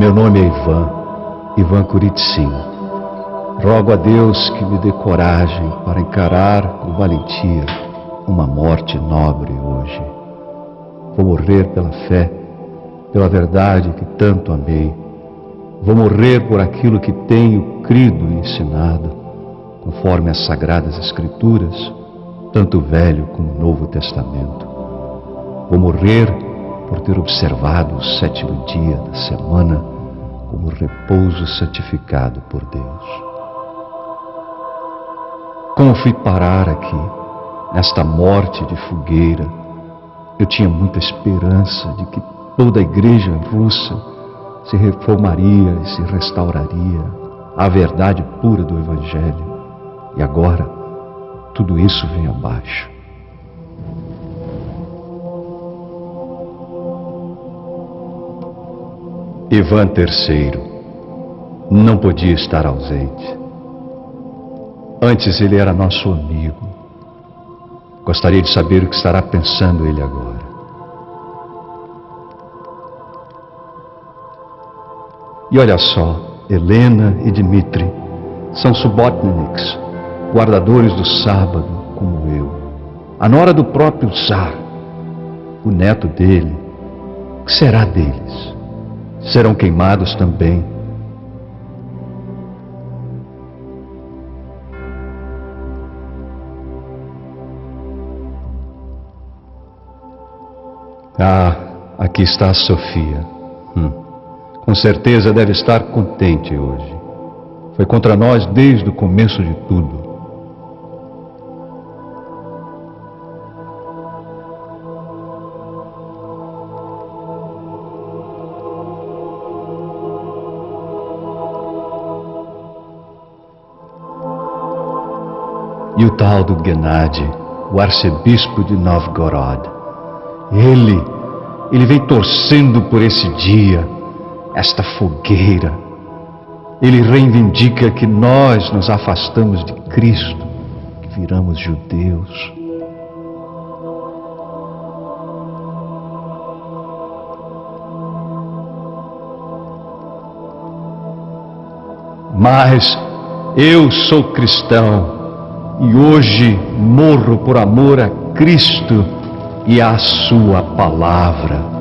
Meu nome é Ivan Kuritsin. Rogo a Deus que me dê coragem para encarar com valentia uma morte nobre hoje. Vou morrer pela fé, pela verdade que tanto amei. Vou morrer por aquilo que tenho crido e ensinado, conforme as Sagradas Escrituras, tanto o Velho como o Novo Testamento. Vou morrer por ter observado o 7º dia da semana como repouso santificado por Deus. Como fui parar aqui, nesta morte de fogueira? Eu tinha muita esperança de que toda a igreja russa se reformaria e se restauraria à verdade pura do Evangelho. E agora, tudo isso vem abaixo. Ivan III não podia estar ausente. Antes ele era nosso amigo. Gostaria de saber o que estará pensando ele agora. E olha só, Helena e Dmitri são subotniks, guardadores do sábado, como eu. A nora do próprio Tsar, o neto dele, o que será deles? Serão queimados também. Ah, aqui está a Sofia. Com certeza deve estar contente hoje. Foi contra nós desde o começo de tudo. E o tal do Gennady, o arcebispo de Novgorod. Ele vem torcendo por esse dia, esta fogueira. Ele reivindica que nós nos afastamos de Cristo, que viramos judeus. Mas eu sou cristão e hoje morro por amor a Cristo e a sua palavra.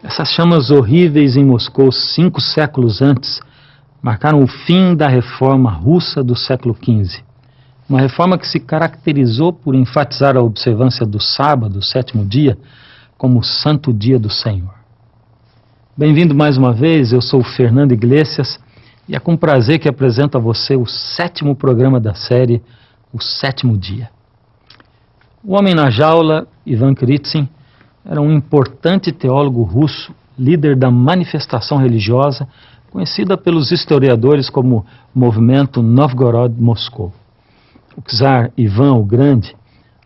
Essas chamas horríveis em Moscou 5 séculos antes marcaram o fim da reforma russa do século XV. Uma reforma que se caracterizou por enfatizar a observância do sábado, o 7º dia, como o santo dia do Senhor. Bem-vindo mais uma vez, eu sou o Fernando Iglesias e é com prazer que apresento a você o 7º programa da série, o 7º dia. O homem na jaula, Ivan Kuritsin, era um importante teólogo russo, líder da manifestação religiosa, conhecida pelos historiadores como Movimento Novgorod-Moscou. O czar Ivan o Grande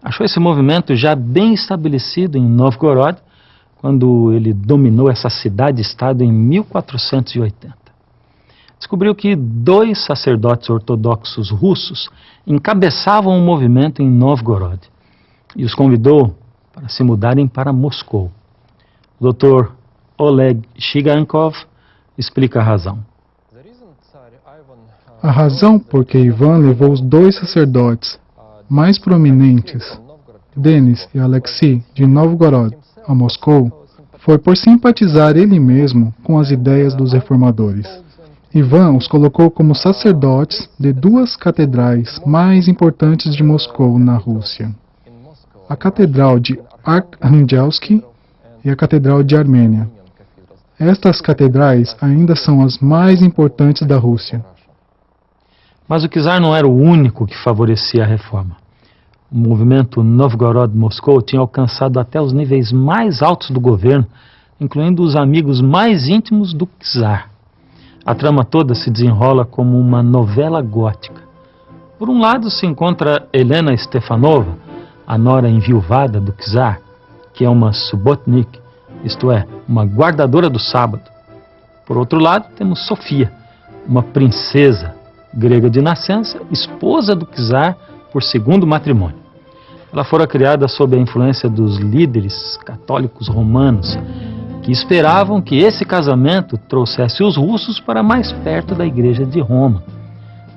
achou esse movimento já bem estabelecido em Novgorod, quando ele dominou essa cidade-estado em 1480. Descobriu que 2 sacerdotes ortodoxos russos encabeçavam o movimento em Novgorod e os convidou para se mudarem para Moscou. O Dr. Oleg Shigankov explica a razão. A razão por que Ivan levou os 2 sacerdotes mais prominentes, Denis e Alexei, de Novgorod a Moscou, foi por simpatizar ele mesmo com as ideias dos reformadores. Ivan os colocou como sacerdotes de 2 catedrais mais importantes de Moscou, na Rússia: a Catedral de Arkhangelsk e a Catedral de Armênia. Estas catedrais ainda são as mais importantes da Rússia. Mas o czar não era o único que favorecia a reforma. O movimento Novgorod-Moscou tinha alcançado até os níveis mais altos do governo, incluindo os amigos mais íntimos do czar. A trama toda se desenrola como uma novela gótica. Por um lado se encontra Helena Stefanova, a nora enviuvada do czar, que é uma subotnik, isto é, uma guardadora do sábado. Por outro lado temos Sofia, uma princesa grega de nascença, esposa do czar por segundo matrimônio. Ela fora criada sob a influência dos líderes católicos romanos, que esperavam que esse casamento trouxesse os russos para mais perto da Igreja de Roma.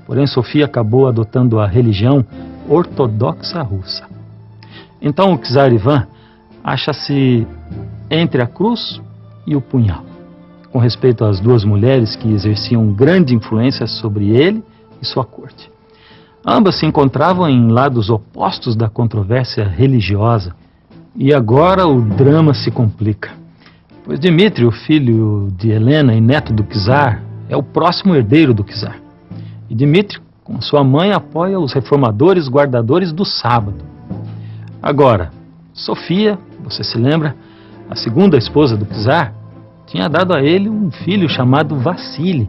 Porém, Sofia acabou adotando a religião ortodoxa russa. Então, o czar Ivan acha-se entre a cruz e o punhal, com respeito às duas mulheres que exerciam grande influência sobre ele e sua corte. Ambas se encontravam em lados opostos da controvérsia religiosa. E agora o drama se complica, pois Dmitri, o filho de Helena e neto do czar, é o próximo herdeiro do czar. E Dmitri, com sua mãe, apoia os reformadores guardadores do sábado. Agora, Sofia, você se lembra, a segunda esposa do czar, tinha dado a ele um filho chamado Vassili,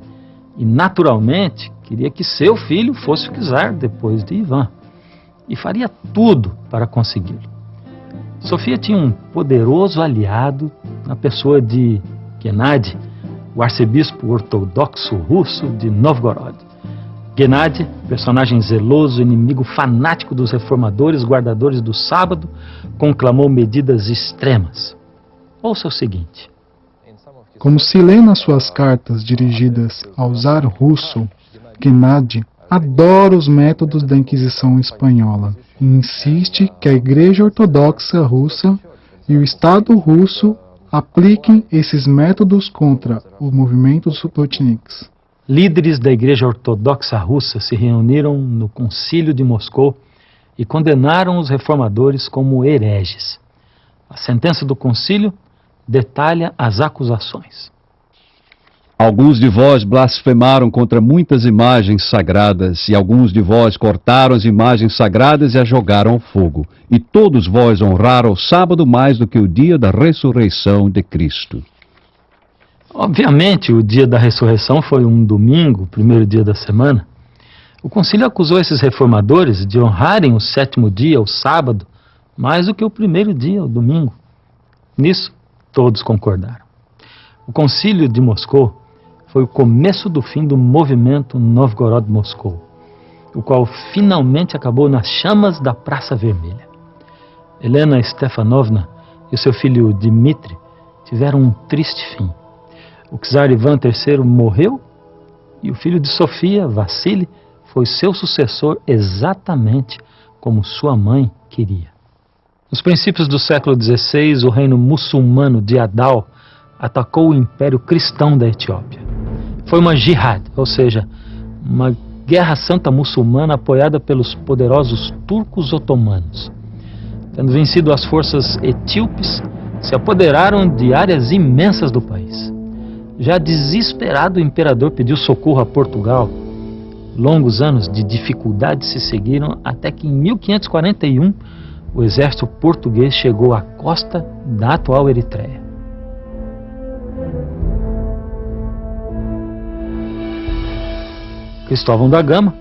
e naturalmente queria que seu filho fosse o czar depois de Ivan, e faria tudo para consegui-lo. Sofia tinha um poderoso aliado na pessoa de Gennady, o arcebispo ortodoxo russo de Novgorod. Gennady, personagem zeloso, inimigo fanático dos reformadores guardadores do sábado, conclamou medidas extremas. Ouça o seguinte. Como se lê nas suas cartas dirigidas ao czar russo, Gennady adora os métodos da Inquisição espanhola e insiste que a Igreja Ortodoxa Russa e o Estado russo apliquem esses métodos contra o movimento dos subotniks. Líderes da Igreja Ortodoxa Russa se reuniram no Concílio de Moscou e condenaram os reformadores como hereges. A sentença do concílio detalha as acusações. Alguns de vós blasfemaram contra muitas imagens sagradas, e alguns de vós cortaram as imagens sagradas e as jogaram ao fogo. E todos vós honraram o sábado mais do que o dia da ressurreição de Cristo. Obviamente, o dia da ressurreição foi um domingo, o primeiro dia da semana. O concílio acusou esses reformadores de honrarem o sétimo dia, o sábado, mais do que o primeiro dia, o domingo. Nisso, todos concordaram. O concílio de Moscou foi o começo do fim do movimento Novgorod-Moscou, o qual finalmente acabou nas chamas da Praça Vermelha. Helena Stefanovna e o seu filho Dmitri tiveram um triste fim. O czar Ivan III morreu e o filho de Sofia, Vassili, foi seu sucessor exatamente como sua mãe queria. Nos princípios do século XVI, o reino muçulmano de Adal atacou o império cristão da Etiópia. Foi uma jihad, ou seja, uma guerra santa muçulmana apoiada pelos poderosos turcos otomanos. Tendo vencido as forças etíopes, se apoderaram de áreas imensas do país. Já desesperado, o imperador pediu socorro a Portugal. Longos anos de dificuldades se seguiram até que em 1541 o exército português chegou à costa da atual Eritreia. Cristóvão da Gama,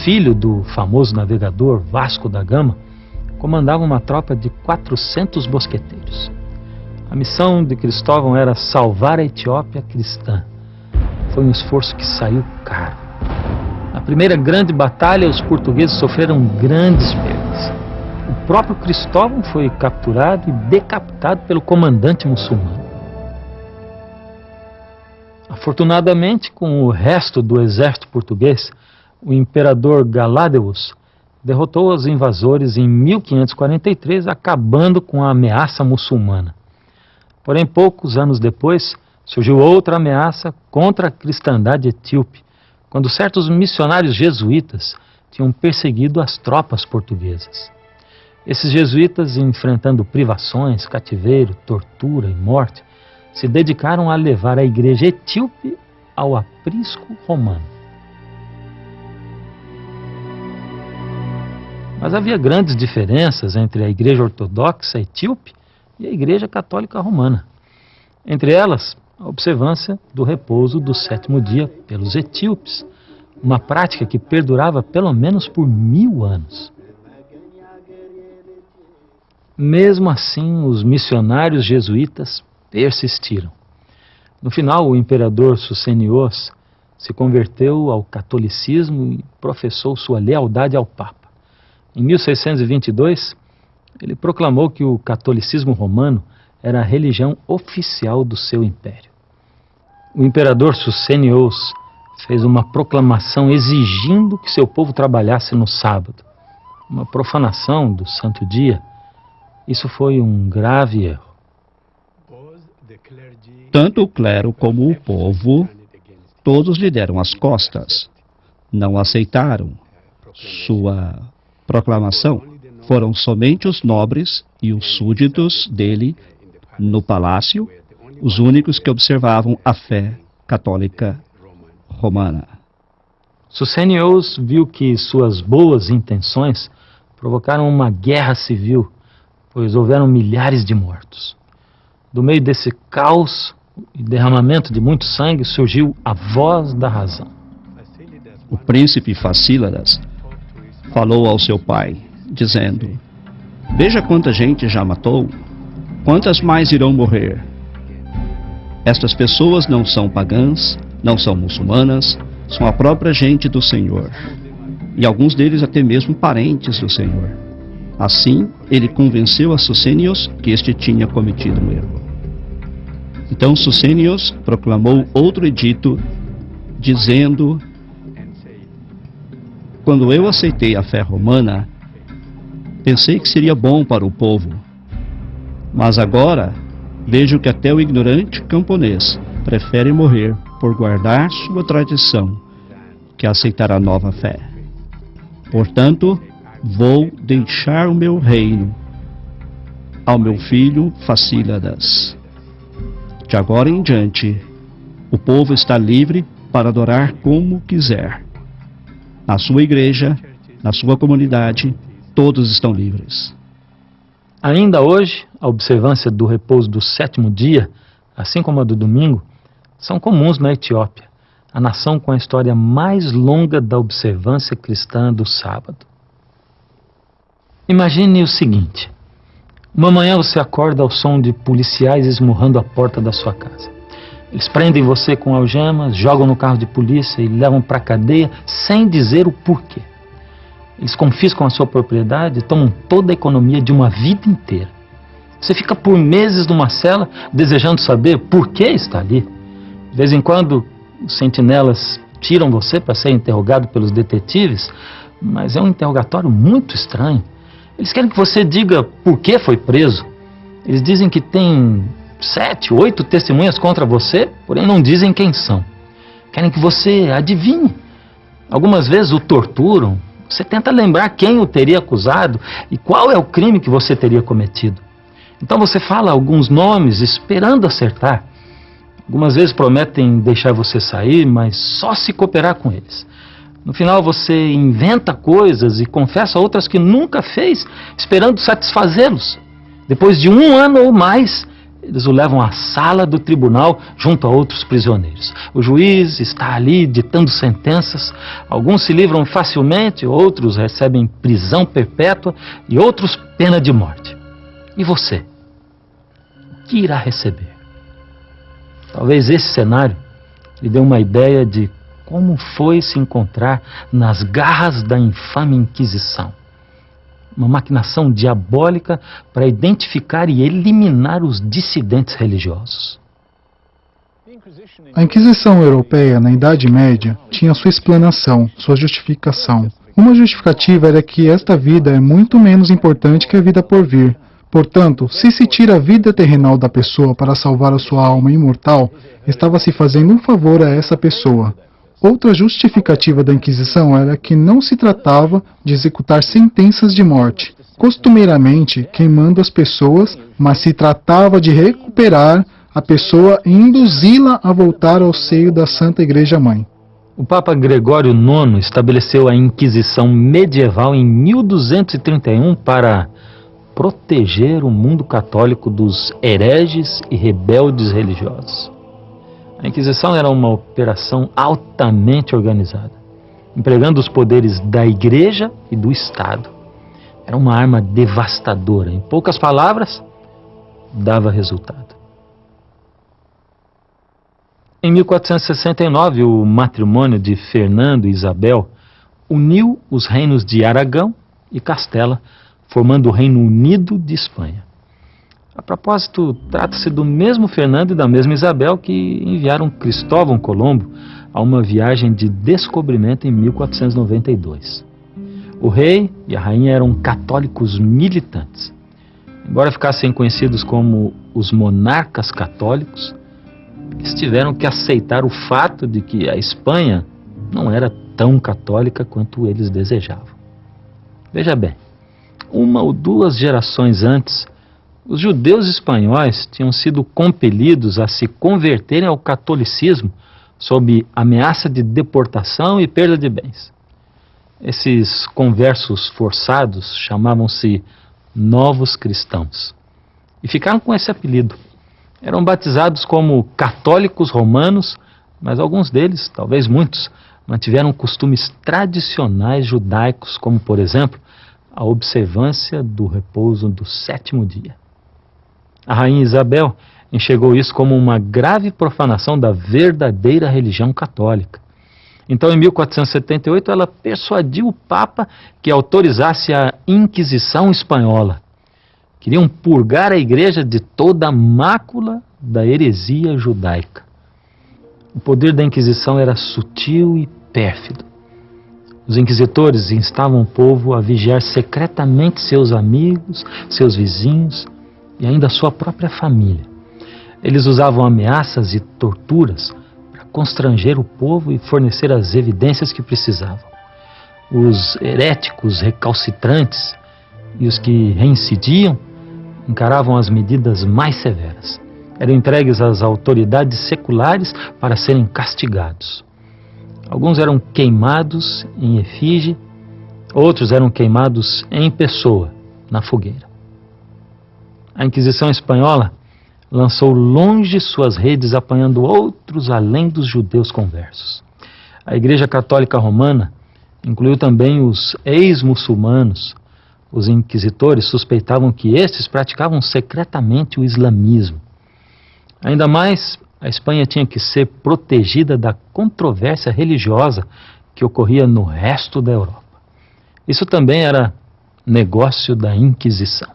filho do famoso navegador Vasco da Gama, comandava uma tropa de 400 mosqueteiros. A missão de Cristóvão era salvar a Etiópia cristã. Foi um esforço que saiu caro. Na primeira grande batalha, os portugueses sofreram grandes perdas. O próprio Cristóvão foi capturado e decapitado pelo comandante muçulmano. Afortunadamente, com o resto do exército português, o imperador Galádeus derrotou os invasores em 1543, acabando com a ameaça muçulmana. Porém, poucos anos depois, surgiu outra ameaça contra a cristandade etíope, quando certos missionários jesuítas tinham perseguido as tropas portuguesas. Esses jesuítas, enfrentando privações, cativeiro, tortura e morte, se dedicaram a levar a igreja etíope ao aprisco romano. Mas havia grandes diferenças entre a igreja ortodoxa etíope e a igreja católica romana. Entre elas, a observância do repouso do 7º dia pelos etíopes, uma prática que perdurava pelo menos por 1000 anos. Mesmo assim, os missionários jesuítas persistiram. No final, o imperador Sucenios se converteu ao catolicismo e professou sua lealdade ao Papa. Em 1622, ele proclamou que o catolicismo romano era a religião oficial do seu império. O imperador Sucenios fez uma proclamação exigindo que seu povo trabalhasse no sábado, uma profanação do santo dia. Isso foi um grave erro. Tanto o clero como o povo, todos lhe deram as costas. Não aceitaram sua proclamação. Foram somente os nobres e os súditos dele no palácio, os únicos que observavam a fé católica romana. Sucenios viu que suas boas intenções provocaram uma guerra civil, pois houveram milhares de mortos. Do meio desse caos e derramamento de muito sangue surgiu a voz da razão. O príncipe Facíladas falou ao seu pai, dizendo: veja quanta gente já matou, quantas mais irão morrer. Estas pessoas não são pagãs, não são muçulmanas, são a própria gente do Senhor, e alguns deles até mesmo parentes do Senhor. Assim, ele convenceu a Sucenios que este tinha cometido um erro. Então Sucenios proclamou outro edito, dizendo: quando eu aceitei a fé romana, pensei que seria bom para o povo, mas agora vejo que até o ignorante camponês prefere morrer por guardar sua tradição que aceitar a nova fé. Portanto, vou deixar o meu reino ao meu filho Facíladas. De agora em diante, o povo está livre para adorar como quiser. Na sua igreja, na sua comunidade, todos estão livres. Ainda hoje, a observância do repouso do 7º dia, assim como a do domingo, são comuns na Etiópia, a nação com a história mais longa da observância cristã do sábado. Imagine o seguinte: uma manhã você acorda ao som de policiais esmurrando a porta da sua casa. Eles prendem você com algemas, jogam no carro de polícia e levam para a cadeia sem dizer o porquê. Eles confiscam a sua propriedade e tomam toda a economia de uma vida inteira. Você fica por meses numa cela desejando saber por que está ali. De vez em quando, os sentinelas tiram você para ser interrogado pelos detetives, mas é um interrogatório muito estranho. Eles querem que você diga por que foi preso. Eles dizem que tem 7, 8 testemunhas contra você, porém não dizem quem são. Querem que você adivinhe. Algumas vezes o torturam. Você tenta lembrar quem o teria acusado e qual é o crime que você teria cometido. Então você fala alguns nomes esperando acertar. Algumas vezes prometem deixar você sair, mas só se cooperar com eles. No final você inventa coisas e confessa outras que nunca fez, esperando satisfazê-los. Depois de 1 ano ou mais, eles o levam à sala do tribunal junto a outros prisioneiros. O juiz está ali ditando sentenças. Alguns se livram facilmente, outros recebem prisão perpétua e outros pena de morte. E você? O que irá receber? Talvez esse cenário lhe dê uma ideia de como foi se encontrar nas garras da infame Inquisição. Uma maquinação diabólica para identificar e eliminar os dissidentes religiosos. A Inquisição Europeia, na Idade Média, tinha sua explanação, sua justificação. Uma justificativa era que esta vida é muito menos importante que a vida por vir. Portanto, se tira a vida terrenal da pessoa para salvar a sua alma imortal, estava se fazendo um favor a essa pessoa. Outra justificativa da Inquisição era que não se tratava de executar sentenças de morte, costumeiramente queimando as pessoas, mas se tratava de recuperar a pessoa e induzi-la a voltar ao seio da Santa Igreja Mãe. O Papa Gregório IX estabeleceu a Inquisição medieval em 1231 para proteger o mundo católico dos hereges e rebeldes religiosos. A Inquisição era uma operação altamente organizada, empregando os poderes da Igreja e do Estado. Era uma arma devastadora. Em poucas palavras, dava resultado. Em 1469, o matrimônio de Fernando e Isabel uniu os reinos de Aragão e Castela, formando o Reino Unido de Espanha. A propósito, trata-se do mesmo Fernando e da mesma Isabel que enviaram Cristóvão Colombo a uma viagem de descobrimento em 1492. O rei e a rainha eram católicos militantes. Embora ficassem conhecidos como os monarcas católicos, eles tiveram que aceitar o fato de que a Espanha não era tão católica quanto eles desejavam. Veja bem, uma ou duas gerações antes, os judeus espanhóis tinham sido compelidos a se converterem ao catolicismo sob ameaça de deportação e perda de bens. Esses conversos forçados chamavam-se novos cristãos e ficaram com esse apelido. Eram batizados como católicos romanos, mas alguns deles, talvez muitos, mantiveram costumes tradicionais judaicos, como, por exemplo, a observância do repouso do 7º dia. A rainha Isabel enxergou isso como uma grave profanação da verdadeira religião católica. Então, em 1478, ela persuadiu o Papa que autorizasse a Inquisição espanhola. Queriam purgar a igreja de toda a mácula da heresia judaica. O poder da Inquisição era sutil e pérfido. Os inquisitores instavam o povo a vigiar secretamente seus amigos, seus vizinhos e ainda sua própria família. Eles usavam ameaças e torturas para constranger o povo e fornecer as evidências que precisavam. Os heréticos recalcitrantes e os que reincidiam encaravam as medidas mais severas. Eram entregues às autoridades seculares para serem castigados. Alguns eram queimados em efígie, outros eram queimados em pessoa, na fogueira. A Inquisição espanhola lançou longe suas redes apanhando outros além dos judeus conversos. A Igreja Católica Romana incluiu também os ex-muçulmanos. Os inquisitores suspeitavam que estes praticavam secretamente o islamismo. Ainda mais, a Espanha tinha que ser protegida da controvérsia religiosa que ocorria no resto da Europa. Isso também era negócio da Inquisição.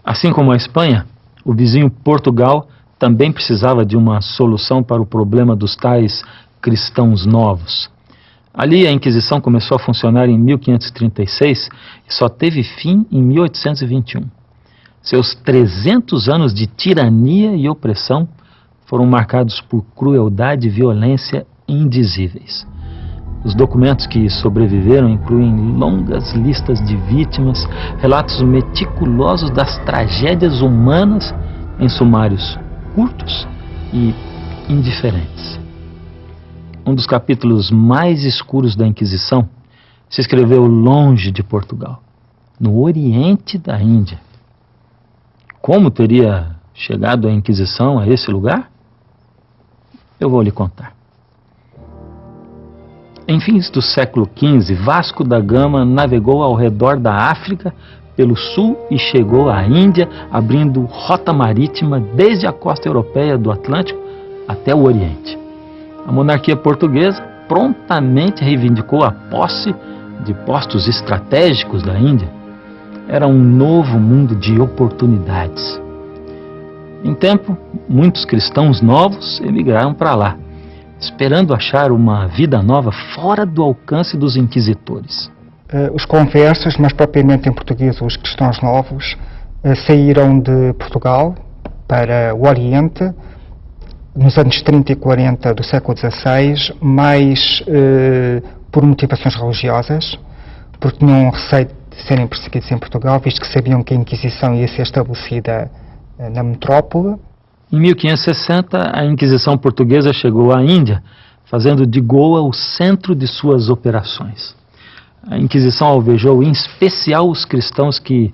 Assim como a Espanha, o vizinho Portugal também precisava de uma solução para o problema dos tais cristãos novos. Ali a Inquisição começou a funcionar em 1536 e só teve fim em 1821. Seus 300 anos de tirania e opressão foram marcados por crueldade e violência indizíveis. Os documentos que sobreviveram incluem longas listas de vítimas, relatos meticulosos das tragédias humanas em sumários curtos e indiferentes. Um dos capítulos mais escuros da Inquisição se escreveu longe de Portugal, no oriente da Índia. Como teria chegado a Inquisição a esse lugar? Eu vou lhe contar. Em fins do século XV, Vasco da Gama navegou ao redor da África pelo sul e chegou à Índia, abrindo rota marítima desde a costa europeia do Atlântico até o Oriente. A monarquia portuguesa prontamente reivindicou a posse de postos estratégicos da Índia. Era um novo mundo de oportunidades. Em tempo, muitos cristãos novos emigraram para lá, esperando achar uma vida nova fora do alcance dos inquisitores. Os conversos, mas propriamente em português os cristãos novos, saíram de Portugal para o Oriente nos anos 30 e 40 do século XVI, mais por motivações religiosas, porque tinham receio de serem perseguidos em Portugal, visto que sabiam que a Inquisição ia ser estabelecida na metrópole. Em 1560, a Inquisição portuguesa chegou à Índia, fazendo de Goa o centro de suas operações. A Inquisição alvejou em especial os cristãos que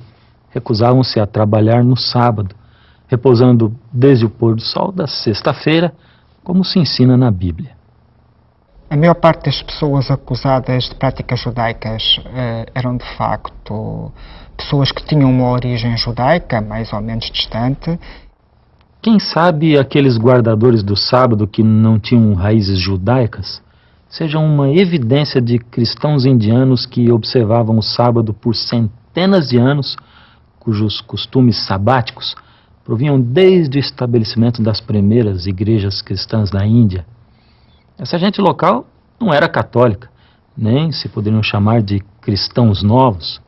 recusavam-se a trabalhar no sábado, repousando desde o pôr do sol da sexta-feira como se ensina na Bíblia. A maior parte das pessoas acusadas de práticas judaicas eram, de facto, pessoas que tinham uma origem judaica, mais ou menos distante. Quem sabe aqueles guardadores do sábado que não tinham raízes judaicas sejam uma evidência de cristãos indianos que observavam o sábado por centenas de anos, cujos costumes sabáticos provinham desde o estabelecimento das primeiras igrejas cristãs na Índia. Essa gente local não era católica, nem se poderiam chamar de cristãos novos.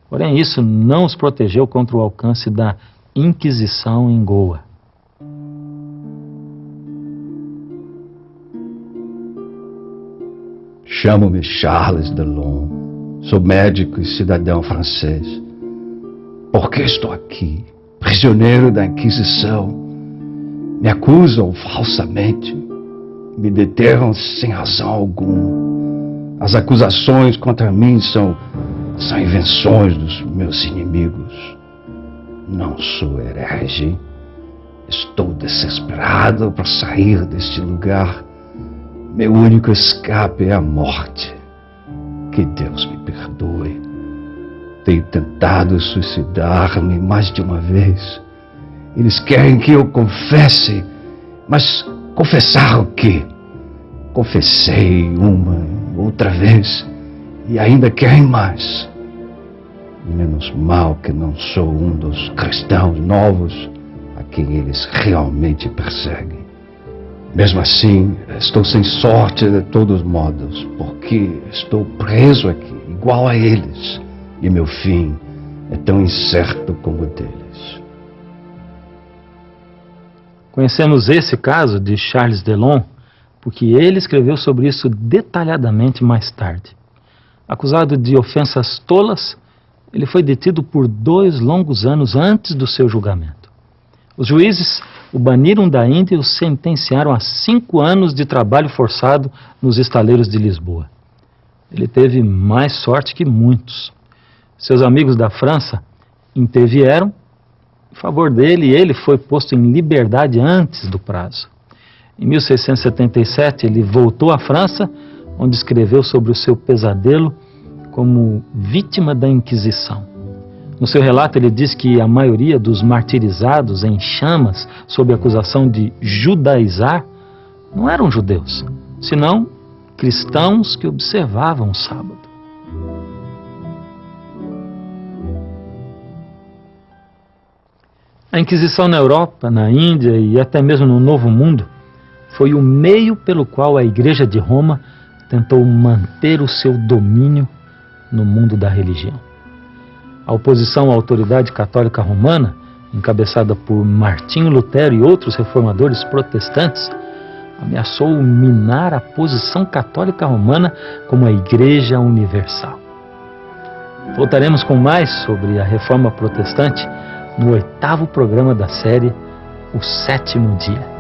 Porém, isso não os protegeu contra o alcance da Inquisição em Goa. Chamo-me Charles Delon, sou médico e cidadão francês. Por que estou aqui, prisioneiro da Inquisição? Me acusam falsamente, me deterram sem razão alguma. As acusações contra mim são invenções dos meus inimigos. Não sou herege, estou desesperado por sair deste lugar. Meu único escape é a morte. Que Deus me perdoe. Tenho tentado suicidar-me mais de uma vez. Eles querem que eu confesse, mas confessar o quê? Confessei uma e outra vez e ainda querem mais. Menos mal que não sou um dos cristãos novos a quem eles realmente perseguem. Mesmo assim, estou sem sorte de todos modos, porque estou preso aqui, igual a eles, e meu fim é tão incerto como o deles. Conhecemos esse caso de Charles Delon porque ele escreveu sobre isso detalhadamente mais tarde. Acusado de ofensas tolas, ele foi detido por 2 longos anos antes do seu julgamento. Os juízes o baniram da Índia e o sentenciaram a 5 anos de trabalho forçado nos estaleiros de Lisboa. Ele teve mais sorte que muitos. Seus amigos da França intervieram em favor dele e ele foi posto em liberdade antes do prazo. Em 1677, ele voltou à França, onde escreveu sobre o seu pesadelo como vítima da Inquisição. No seu relato, ele diz que a maioria dos martirizados em chamas sob acusação de judaizar não eram judeus, senão cristãos que observavam o sábado. A Inquisição na Europa, na Índia e até mesmo no Novo Mundo foi o meio pelo qual a Igreja de Roma tentou manter o seu domínio no mundo da religião. A oposição à autoridade católica romana, encabeçada por Martinho Lutero e outros reformadores protestantes, ameaçou minar a posição católica romana como a Igreja Universal. Voltaremos com mais sobre a Reforma Protestante no 8º programa da série O Sétimo Dia.